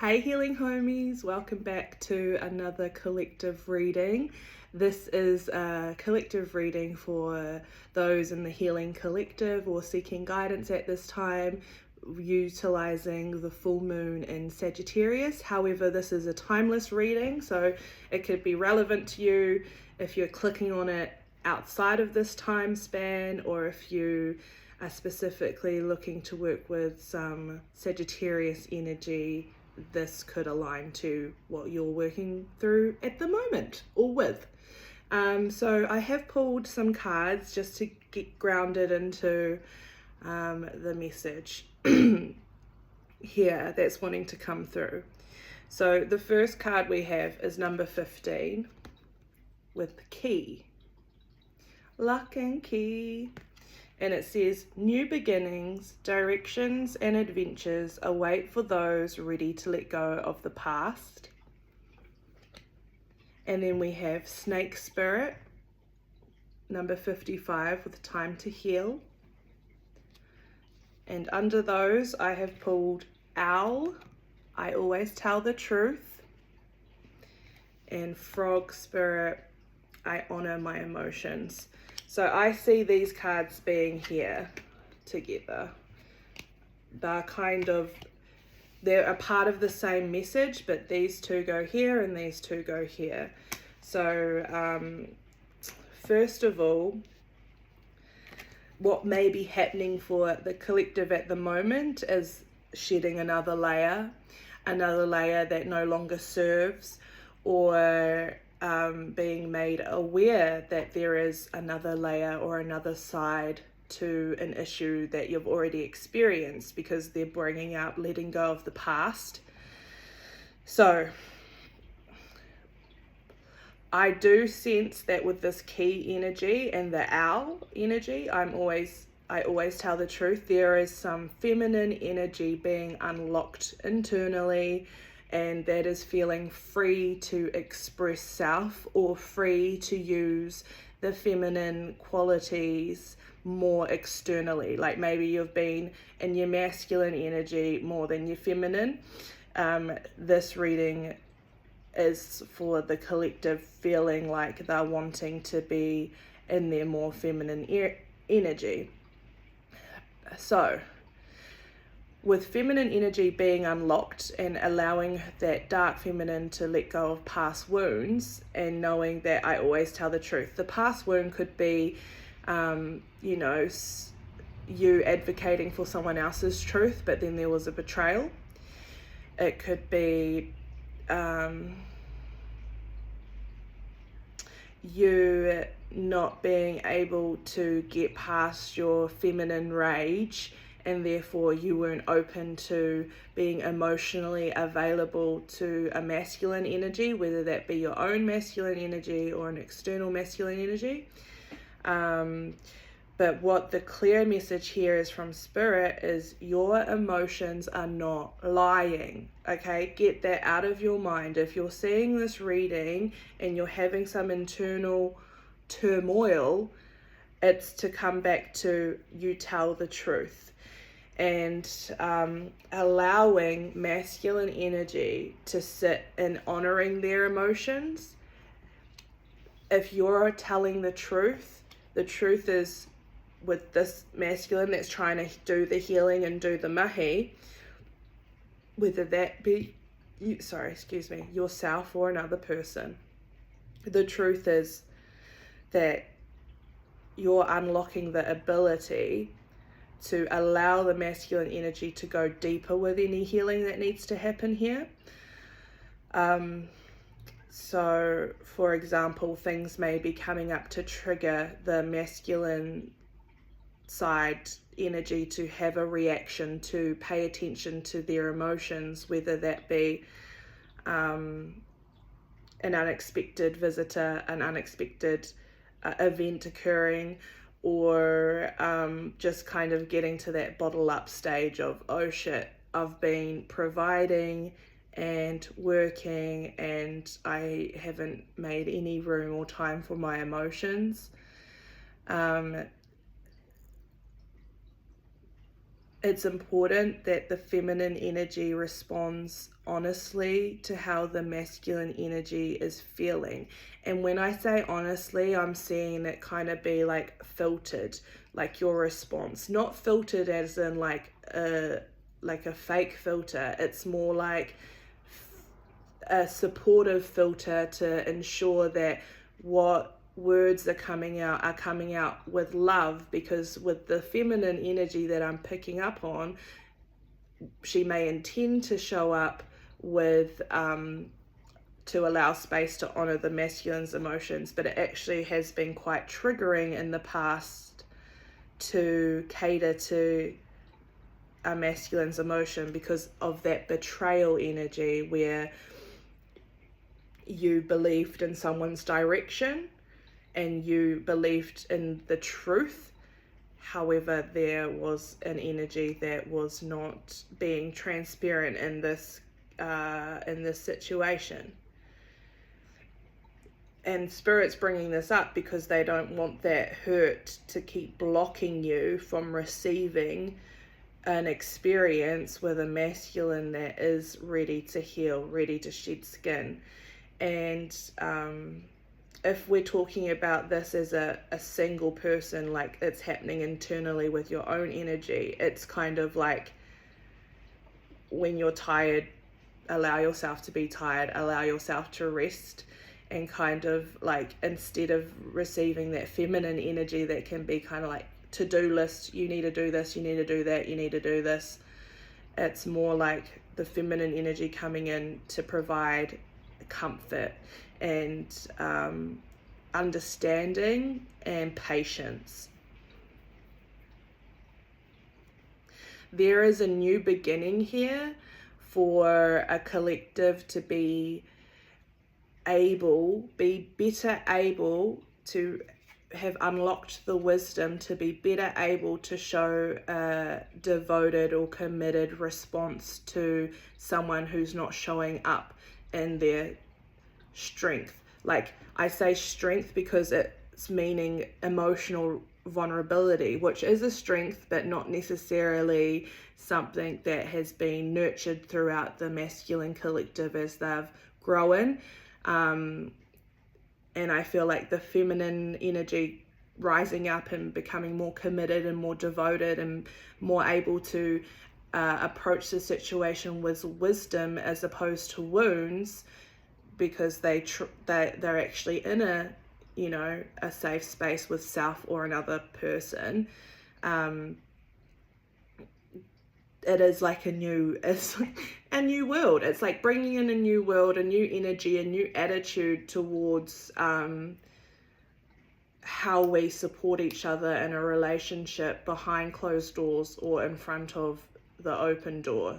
Hey healing homies, welcome back to another collective reading. This is a collective reading for those in the healing collective or seeking guidance at this time, utilizing the full moon in Sagittarius. However, this is a timeless reading, so it could be relevant to you if you're clicking on it outside of this time span, or if you are specifically looking to work with some Sagittarius energy. This could align to what you're working through at the moment or with. So I have pulled some cards just to get grounded into the message here that's wanting to come through. So the first card we have is number 15 with the key. Luck and key. And it says, new beginnings, directions and adventures await for those ready to let go of the past. And then we have snake spirit, number 55, with time to heal. And under those, I have pulled owl, I always tell the truth. And frog spirit, I honor my emotions. So I see these cards being here together. They're a part of the same message, but these two go here and these two go here. So first of all, what may be happening for the collective at the moment is shedding another layer that no longer serves, or being made aware that there is another layer or another side to an issue that you've already experienced, because they're bringing out letting go of the past. So I do sense that with this key energy and the owl energy, I always tell the truth. There is some feminine energy being unlocked internally, and that is feeling free to express self or free to use the feminine qualities more externally. Like maybe you've been in your masculine energy more than your feminine. This reading is for the collective feeling like they're wanting to be in their more feminine energy. So with feminine energy being unlocked and allowing that dark feminine to let go of past wounds, and knowing that I always tell the truth. The past wound could be, you advocating for someone else's truth, but then there was a betrayal. It could be you not being able to get past your feminine rage, and therefore you weren't open to being emotionally available to a masculine energy, whether that be your own masculine energy or an external masculine energy. But what the clear message here is from Spirit is your emotions are not lying, okay? Get that out of your mind. If you're seeing this reading and you're having some internal turmoil, it's to come back to you tell the truth. And allowing masculine energy to sit in honoring their emotions. If you're telling the truth is with this masculine that's trying to do the healing and do the mahi, whether that be yourself or another person. The truth is that you're unlocking the ability to allow the masculine energy to go deeper with any healing that needs to happen here. So, for example, things may be coming up to trigger the masculine side energy to have a reaction, to pay attention to their emotions, whether that be an unexpected visitor, an unexpected event occurring, or just kind of getting to that bottle up stage of, oh shit, I've been providing and working and I haven't made any room or time for my emotions. it's important that the feminine energy responds honestly to how the masculine energy is feeling. And when I say honestly, I'm seeing it kind of be like filtered, like your response, not filtered as in like a fake filter. It's more like a supportive filter to ensure that what words are coming out with love, because with the feminine energy that I'm picking up on, she may intend to show up with to allow space to honor the masculine's emotions, but it actually has been quite triggering in the past to cater to a masculine's emotion because of that betrayal energy where you believed in someone's direction and you believed in the truth. However, there was an energy that was not being transparent in this situation. And Spirit's bringing this up because they don't want that hurt to keep blocking you from receiving an experience with a masculine that is ready to heal, ready to shed skin. And if we're talking about this as a single person, like it's happening internally with your own energy, it's kind of like when you're tired, allow yourself to be tired, allow yourself to rest, and kind of like, instead of receiving that feminine energy that can be kind of like to-do list, you need to do this, you need to do that, you need to do this, it's more like the feminine energy coming in to provide comfort and understanding and patience. There is a new beginning here for a collective to be better able to have unlocked the wisdom to be better able to show a devoted or committed response to someone who's not showing up in their strength. Like, I say strength because it's meaning emotional vulnerability, which is a strength, but not necessarily something that has been nurtured throughout the masculine collective as they've grown. And I feel like the feminine energy rising up and becoming more committed and more devoted and more able to approach the situation with wisdom as opposed to wounds, because they're actually in a safe space with self or another person. It is like a new world. It's like bringing in a new world, a new energy, a new attitude towards how we support each other in a relationship behind closed doors or in front of the open door.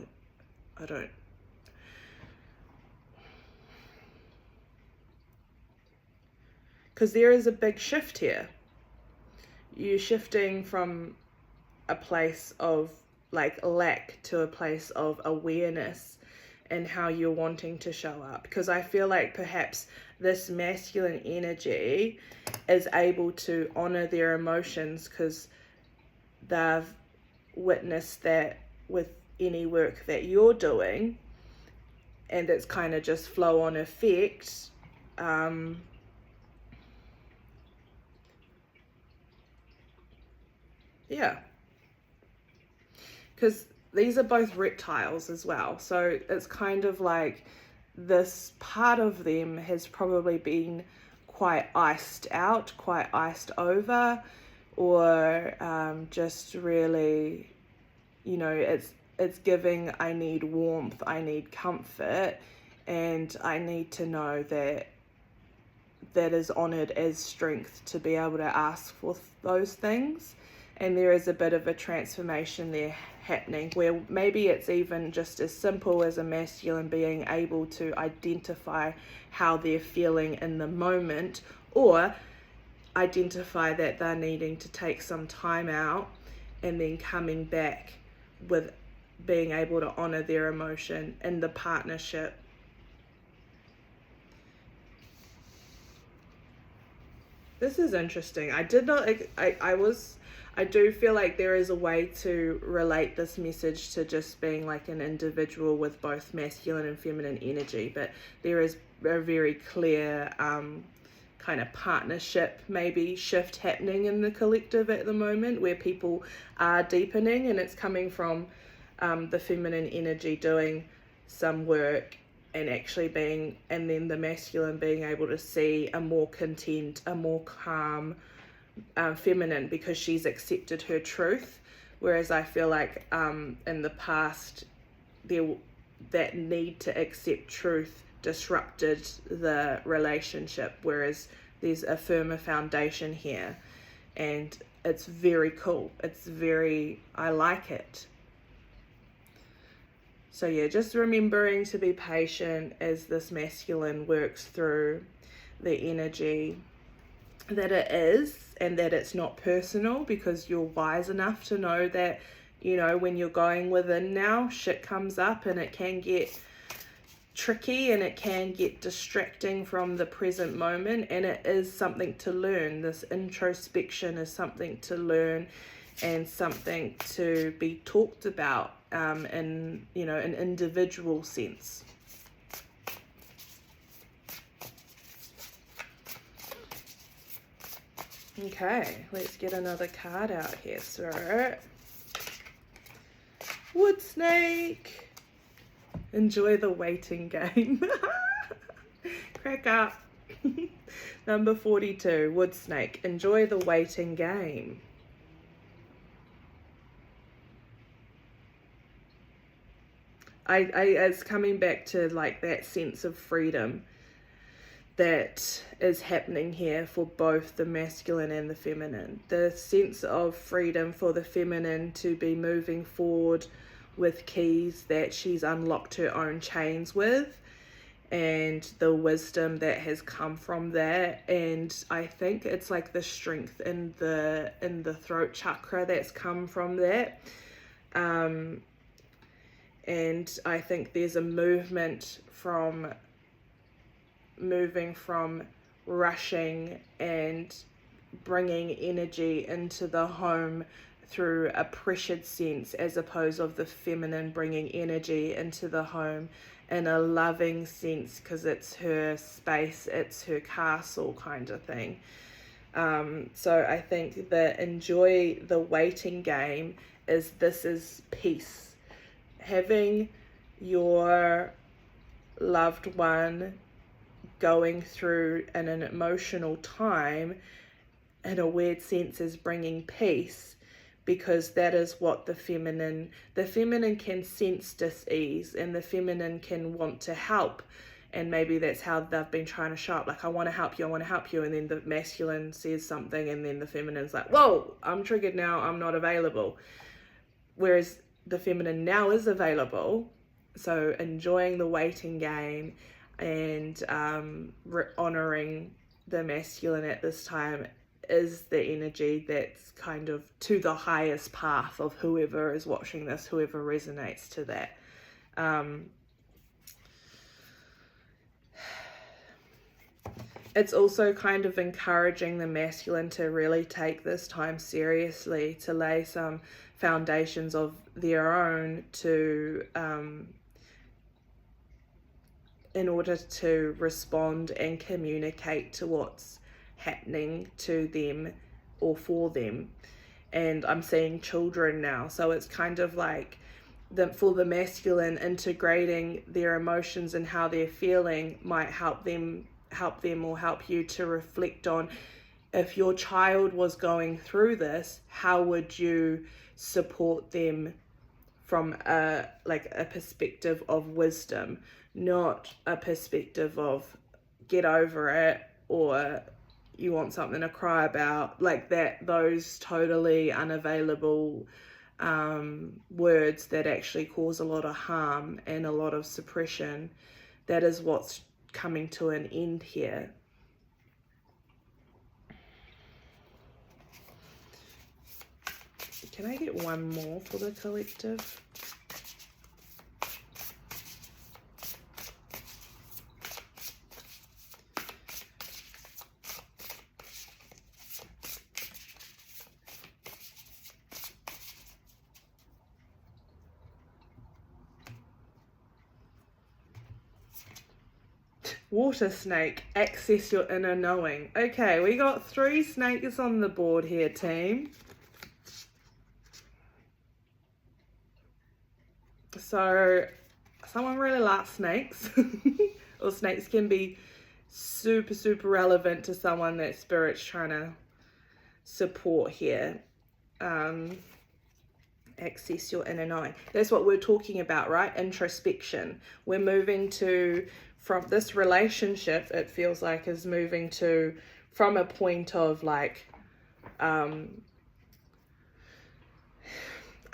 Because there is a big shift here. You're shifting from a place of like lack to a place of awareness and how you're wanting to show up. Because I feel like perhaps this masculine energy is able to honor their emotions because they've witnessed that with any work that you're doing, and it's kind of just flow on effect. Yeah, because these are both reptiles as well, so it's kind of like this part of them has probably been quite iced out, quite iced over, or just really, it's giving, I need warmth, I need comfort, and I need to know that is honored as strength to be able to ask for those things. And there is a bit of a transformation there happening where maybe it's even just as simple as a masculine being able to identify how they're feeling in the moment, or identify that they're needing to take some time out and then coming back with being able to honor their emotion in the partnership. This is interesting. I I do feel like there is a way to relate this message to just being like an individual with both masculine and feminine energy, but there is a very clear kind of partnership maybe shift happening in the collective at the moment, where people are deepening, and it's coming from the feminine energy doing some work and actually being, and then the masculine being able to see a more content, a more calm feminine, because she's accepted her truth. Whereas I feel like in the past that need to accept truth disrupted the relationship, whereas there's a firmer foundation here, and it's very cool. I like it. So yeah, just remembering to be patient as this masculine works through the energy that it is, and that it's not personal, because you're wise enough to know that, you know, when you're going within now, shit comes up and it can get tricky and it can get distracting from the present moment, and it is something to learn. This introspection is something to learn and something to be talked about in, you know, an individual sense. Okay, let's get another card out here, sir. Wood snake. Enjoy the waiting game. Crack up. Number 42, wood snake. Enjoy the waiting game. It's coming back to like that sense of freedom that is happening here for both the masculine and the feminine. The sense of freedom for the feminine to be moving forward with keys that she's unlocked her own chains with, and the wisdom that has come from that. And I think it's like the strength in the throat chakra that's come from that. And I think there's a movement from moving from rushing and bringing energy into the home through a pressured sense, as opposed of the feminine bringing energy into the home in a loving sense, because it's her space, it's her castle kind of thing. So I think that enjoy the waiting game is peace. Having your loved one going through an emotional time in a weird sense is bringing peace, because that is what the feminine can sense dis-ease, and the feminine can want to help, and maybe that's how they've been trying to show up, like, I want to help you, and then the masculine says something, and then the feminine's like, whoa, I'm triggered now, I'm not available. Whereas the feminine now is available. So enjoying the waiting game and honoring the masculine at this time is the energy that's kind of to the highest path of whoever is watching this, whoever resonates to that. It's also kind of encouraging the masculine to really take this time seriously, to lay some foundations of their own to in order to respond and communicate to what's happening to them or for them. And I'm seeing children now, so it's kind of like for the masculine, integrating their emotions and how they're feeling might help them or help you to reflect on, if your child was going through this, how would you support them from a perspective of wisdom, not a perspective of get over it or you want something to cry about, like that, those totally unavailable words that actually cause a lot of harm and a lot of suppression. That is what's coming to an end here. Can I get one more for the collective? Water snake, access your inner knowing. Okay, we got 3 snakes on the board here, team. So someone really likes snakes, or snakes can be super, super relevant to someone that Spirit's trying to support here. Access your inner knowing. That's what we're talking about, right? Introspection. We're moving to, from this relationship, it feels like is moving to, from a point of like, I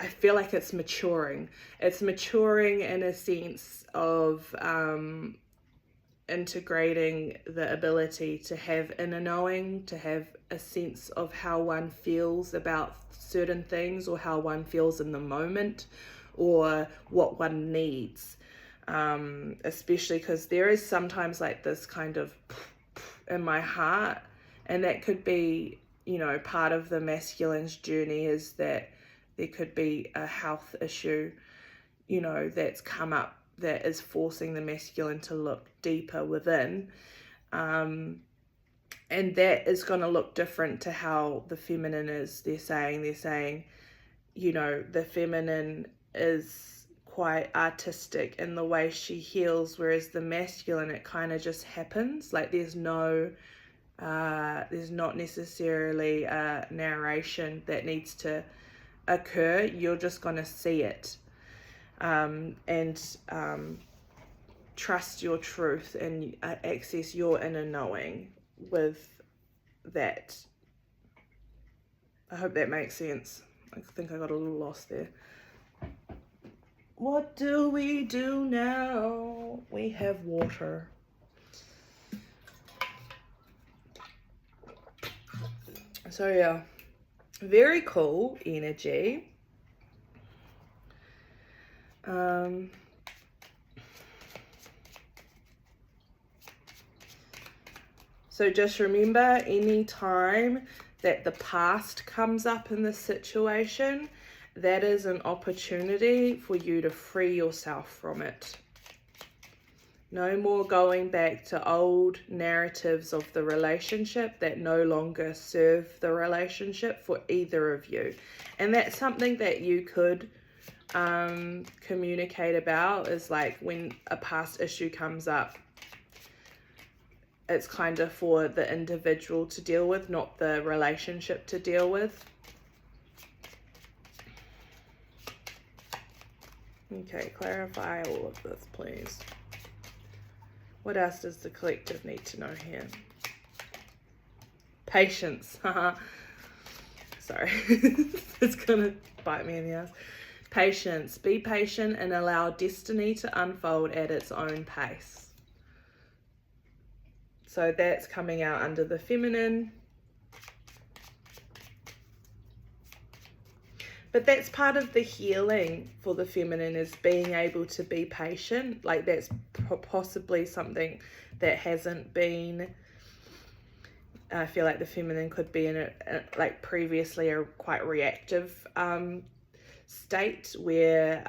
feel like it's maturing. It's maturing in a sense of integrating the ability to have inner knowing, to have a sense of how one feels about certain things, or how one feels in the moment, or what one needs. Especially because there is sometimes like this kind of in my heart, and that could be, you know, part of the masculine's journey, is that there could be a health issue, you know, that's come up that is forcing the masculine to look deeper within. And that is going to look different to how the feminine is. They're saying, you know, the feminine is quite artistic in the way she heals, whereas the masculine, it kind of just happens. Like there's not necessarily a narration that needs to occur. You're just going to see it. And trust your truth and access your inner knowing with that. I hope that makes sense. I think I got a little lost there. What do we do now? We have water. So yeah, very cool energy. So just remember, any time that the past comes up in this situation, that is an opportunity for you to free yourself from it. No more going back to old narratives of the relationship that no longer serve the relationship for either of you. And that's something that you could communicate about, is like when a past issue comes up, it's kind of for the individual to deal with, not the relationship to deal with. Okay, clarify all of this, please. What else does the collective need to know here? Patience. Sorry, it's gonna bite me in the ass. Patience. Be patient and allow destiny to unfold at its own pace. So that's coming out under the feminine. But that's part of the healing for the feminine, is being able to be patient. Like that's possibly something that hasn't been, I feel like the feminine could be in a like previously a quite reactive state where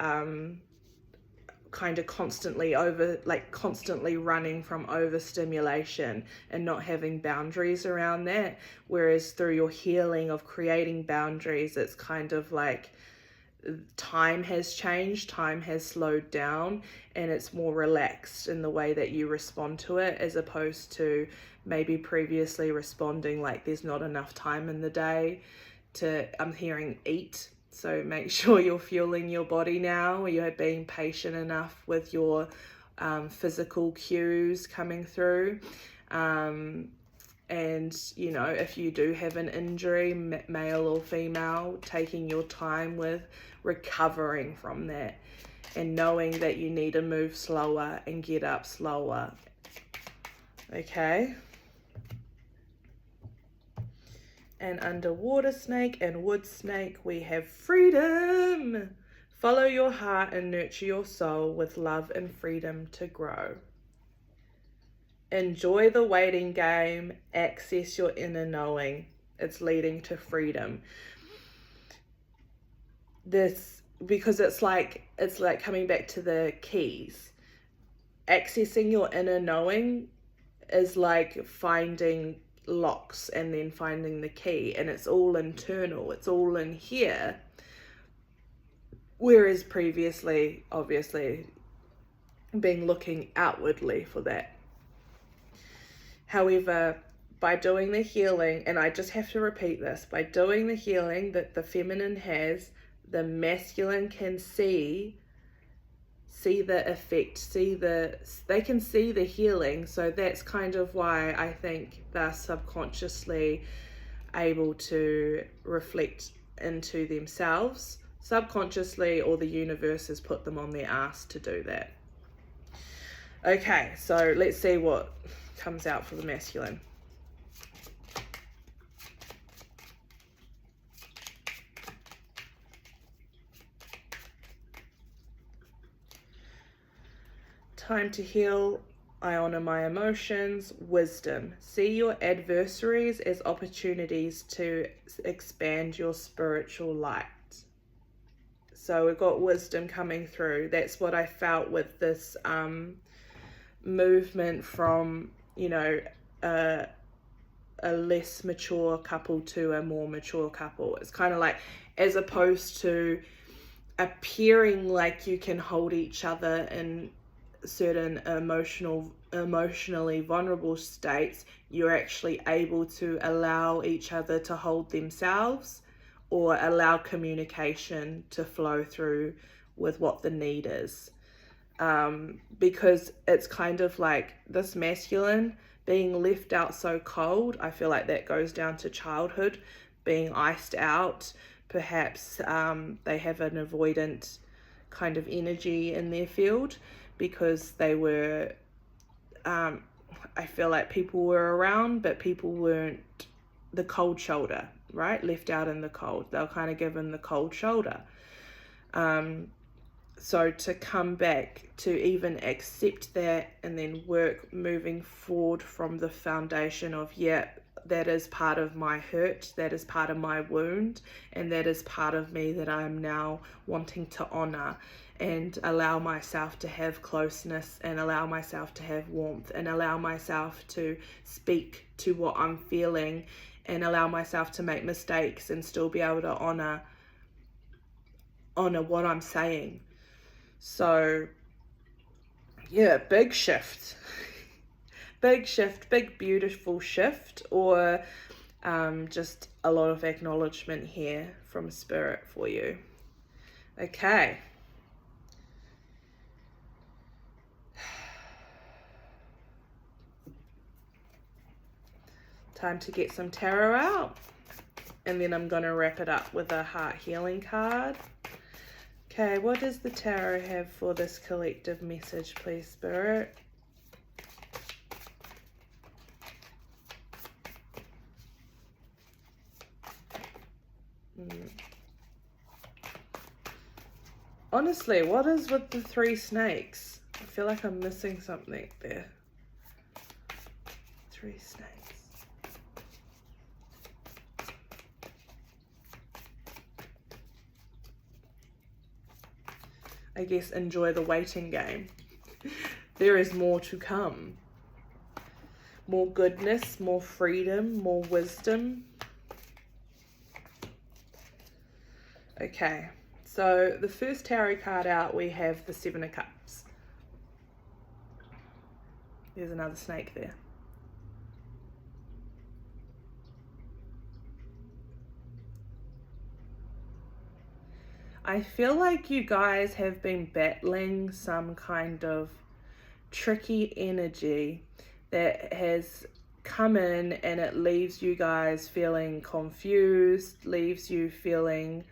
kind of constantly running from overstimulation and not having boundaries around that. Whereas through your healing of creating boundaries, it's kind of like time has changed, time has slowed down, and it's more relaxed in the way that you respond to it, as opposed to maybe previously responding like there's not enough time in the day to, I'm hearing, eat. So make sure you're fueling your body now, or you're being patient enough with your physical cues coming through. And, you know, if you do have an injury, male or female, taking your time with recovering from that and knowing that you need to move slower and get up slower. Okay. And under water snake and wood snake, we have freedom. Follow your heart and nurture your soul with love and freedom to grow. Enjoy the waiting game. Access your inner knowing. It's leading to freedom. This, because it's like coming back to the keys. Accessing your inner knowing is like finding locks and then finding the key, and it's all internal, it's all in here. Whereas previously, obviously, been looking outwardly for that. However, by doing the healing, and I just have to repeat this, by doing the healing that the feminine has, the masculine can see the effect, they can see the healing. So that's kind of why I think they're subconsciously able to reflect into themselves subconsciously, or the universe has put them on their ass to do that. Okay, so let's see what comes out for the masculine. Time to heal. I honor my emotions. Wisdom. See your adversaries as opportunities to expand your spiritual light. So we've got wisdom coming through. That's what I felt with this movement from, you know, a less mature couple to a more mature couple. It's kind of like, as opposed to appearing like you can hold each other in certain emotionally vulnerable states, you're actually able to allow each other to hold themselves, or allow communication to flow through with what the need is. Because it's kind of like this masculine being left out so cold, I feel like that goes down to childhood, being iced out. Perhaps they have an avoidant kind of energy in their field, because they were, I feel like people were around, but people weren't the cold shoulder, right? Left out in the cold. They were kind of given the cold shoulder. So to come back to even accept that, and then work moving forward from the foundation of, yeah, that is part of my hurt, that is part of my wound, and that is part of me that I am now wanting to honor, and allow myself to have closeness, and allow myself to have warmth, and allow myself to speak to what I'm feeling, and allow myself to make mistakes and still be able to honor what I'm saying. So yeah, big shift. Big shift, big beautiful shift, or just a lot of acknowledgement here from spirit for you. Okay. Time to get some tarot out, and then I'm going to wrap it up with a heart healing card. Okay, what does the tarot have for this collective message, please, spirit? Honestly, what is with the 3 snakes? I feel like I'm missing something there. 3 snakes. I guess enjoy the waiting game. There is more to come. More goodness, more freedom, more wisdom. Okay, so the first tarot card out, we have the 7 of Cups. There's another snake there. I feel like you guys have been battling some kind of tricky energy that has come in, and it leaves you guys feeling confused, leaves you feeling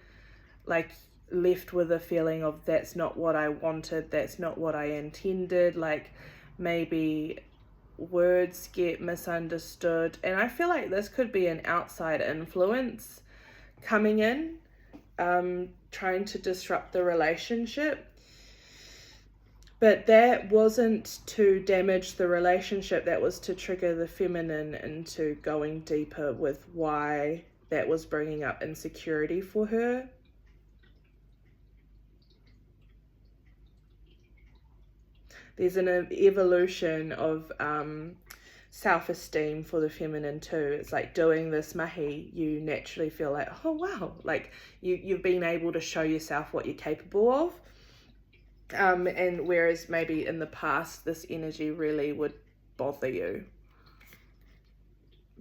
like left with a feeling of, that's not what I wanted, that's not what I intended. Like maybe words get misunderstood, and I feel like this could be an outside influence coming in, trying to disrupt the relationship. But that wasn't to damage the relationship, that was to trigger the feminine into going deeper with why that was bringing up insecurity for her. There's an evolution of self-esteem for the feminine too. It's like doing this mahi, you naturally feel like, oh wow, like you've been able to show yourself what you're capable of. And whereas maybe in the past this energy really would bother you,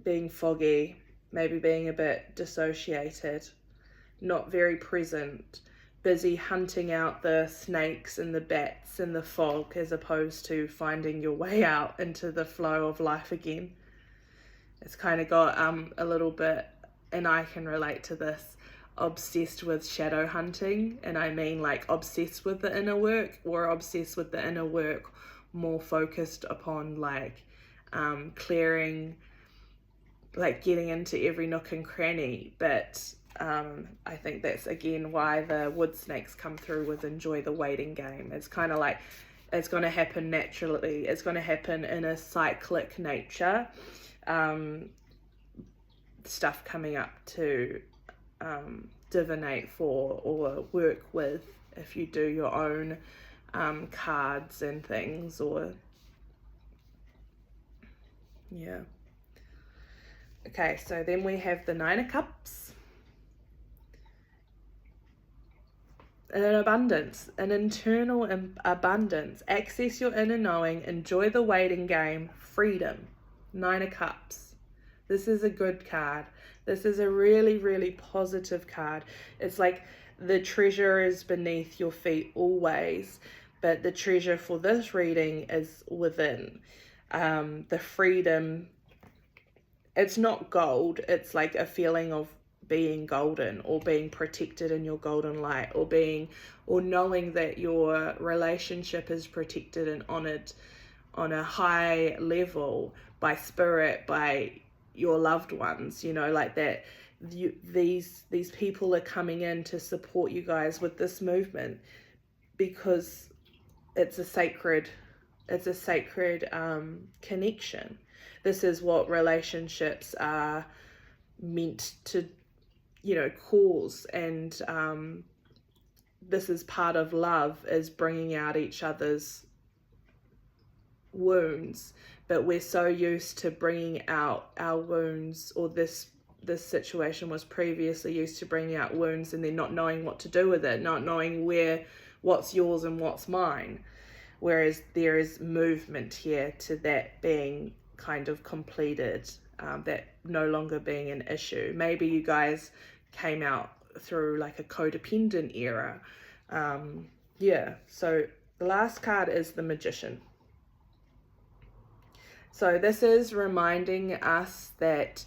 being foggy, maybe being a bit dissociated, not very present, busy hunting out the snakes and the bats and the fog, as opposed to finding your way out into the flow of life again. It's kind of got a little bit, and I can relate to this, obsessed with shadow hunting. And I mean like obsessed with the inner work, or obsessed with the inner work more focused upon like clearing, like getting into every nook and cranny. But I think that's again why the wood snakes come through with enjoy the waiting game. It's kind of like it's going to happen naturally. It's going to happen in a cyclic nature. Stuff coming up to divinate for or work with if you do your own cards and things, or yeah. Okay, so then we have the Nine of Cups. An abundance, an internal abundance. Access your inner knowing, enjoy the waiting game, freedom. Nine of Cups. This is a good card. This is a really, really positive card. It's like the treasure is beneath your feet always, but the treasure for this reading is within. The freedom, it's not gold. It's like a feeling of being golden, or being protected in your golden light, or knowing that your relationship is protected and honored on a high level by spirit, by your loved ones, you know, like that. These people are coming in to support you guys with this movement, because it's a sacred connection. This is what relationships are meant to, you know, cause. And this is part of love, is bringing out each other's wounds. But we're so used to bringing out our wounds, or this situation was previously used to bringing out wounds and then not knowing what to do with it, not knowing what's yours and what's mine. Whereas there is movement here to that being kind of completed, that no longer being an issue. Maybe you guys came out through like a codependent era. Yeah, so the last card is the Magician. So this is reminding us that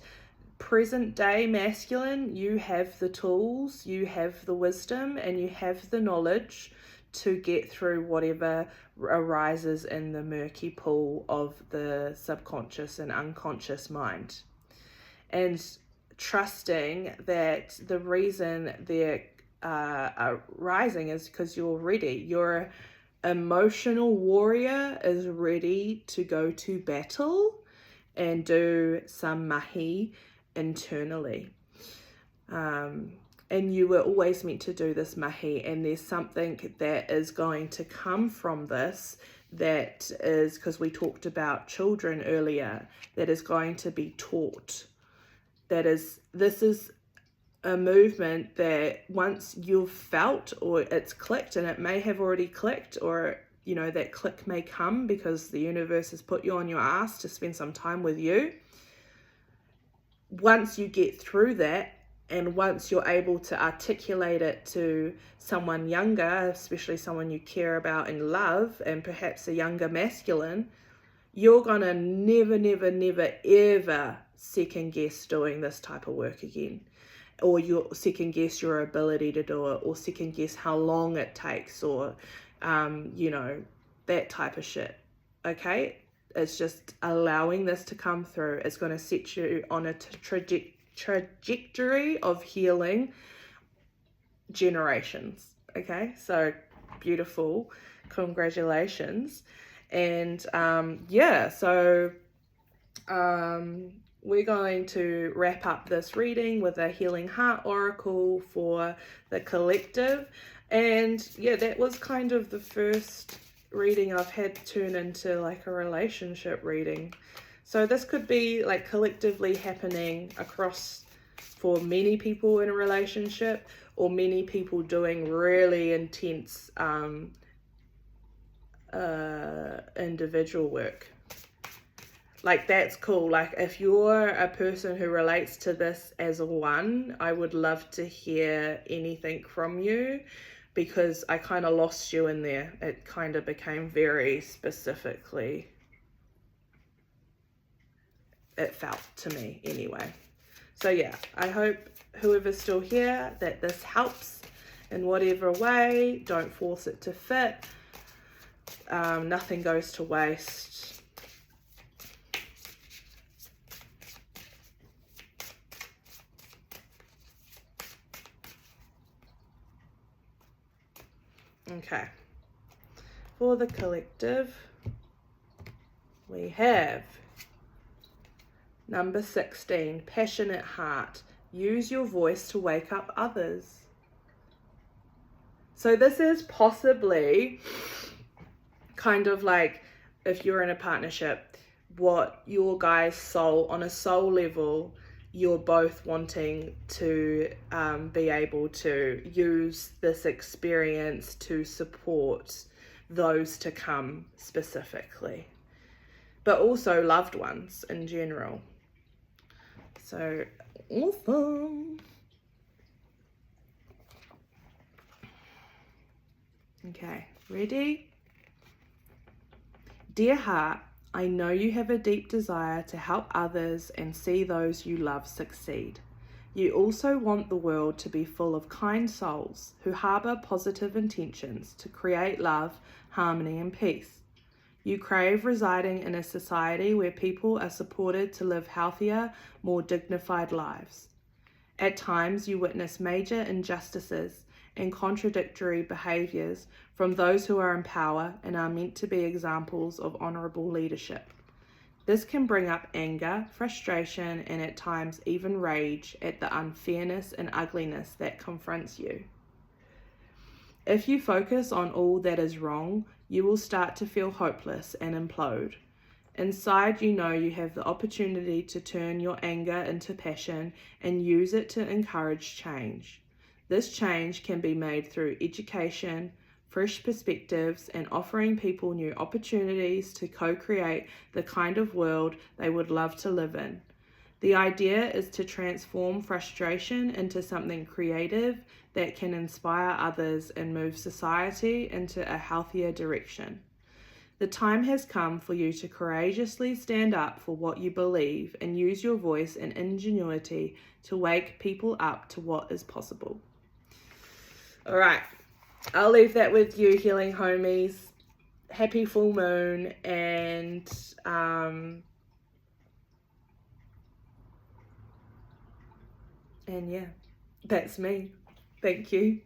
present day masculine, you have the tools, you have the wisdom, and you have the knowledge to get through whatever arises in the murky pool of the subconscious and unconscious mind. And trusting that the reason they're rising is because you're ready. Your emotional warrior is ready to go to battle and do some mahi internally. And you were always meant to do this mahi, and there's something that is going to come from this, that is, because we talked about children earlier, that is going to be taught. This is a movement that once you've felt, or it's clicked, and it may have already clicked, or you know, that click may come because the universe has put you on your ass to spend some time with you. Once you get through that, and once you're able to articulate it to someone younger, especially someone you care about and love, and perhaps a younger masculine, you're gonna never ever second guess doing this type of work again, or you second guess your ability to do it, or second guess how long it takes, or you know, that type of shit. Okay, it's just allowing this to come through. It's going to set you on a trajectory of healing generations. Okay, so beautiful, congratulations. And yeah, so we're going to wrap up this reading with a Healing Heart Oracle for the collective. And yeah, that was kind of the first reading I've had turn into like a relationship reading. So this could be like collectively happening across for many people in a relationship, or many people doing really intense individual work. Like, that's cool. Like, if you're a person who relates to this as a one, I would love to hear anything from you, because I kind of lost you in there. It kind of became very specifically, it felt to me anyway. So yeah, I hope whoever's still here that this helps in whatever way. Don't force it to fit. Nothing goes to waste. Okay. For the collective, we have number 16, passionate heart. Use your voice to wake up others. So this is possibly kind of like, if you're in a partnership, what your guys' soul, on a soul level, you're both wanting to be able to use this experience to support those to come specifically, but also loved ones in general. So awesome. Okay, ready? Dear heart, I know you have a deep desire to help others and see those you love succeed. You also want the world to be full of kind souls who harbour positive intentions to create love, harmony, and peace. You crave residing in a society where people are supported to live healthier, more dignified lives. At times, you witness major injustices and contradictory behaviours from those who are in power and are meant to be examples of honourable leadership. This can bring up anger, frustration, and at times even rage at the unfairness and ugliness that confronts you. If you focus on all that is wrong, you will start to feel hopeless and implode. Inside, you know you have the opportunity to turn your anger into passion and use it to encourage change. This change can be made through education, fresh perspectives, and offering people new opportunities to co-create the kind of world they would love to live in. The idea is to transform frustration into something creative that can inspire others and move society into a healthier direction. The time has come for you to courageously stand up for what you believe and use your voice and ingenuity to wake people up to what is possible. All right, I'll leave that with you, healing homies. Happy full moon, and yeah, that's me. Thank you.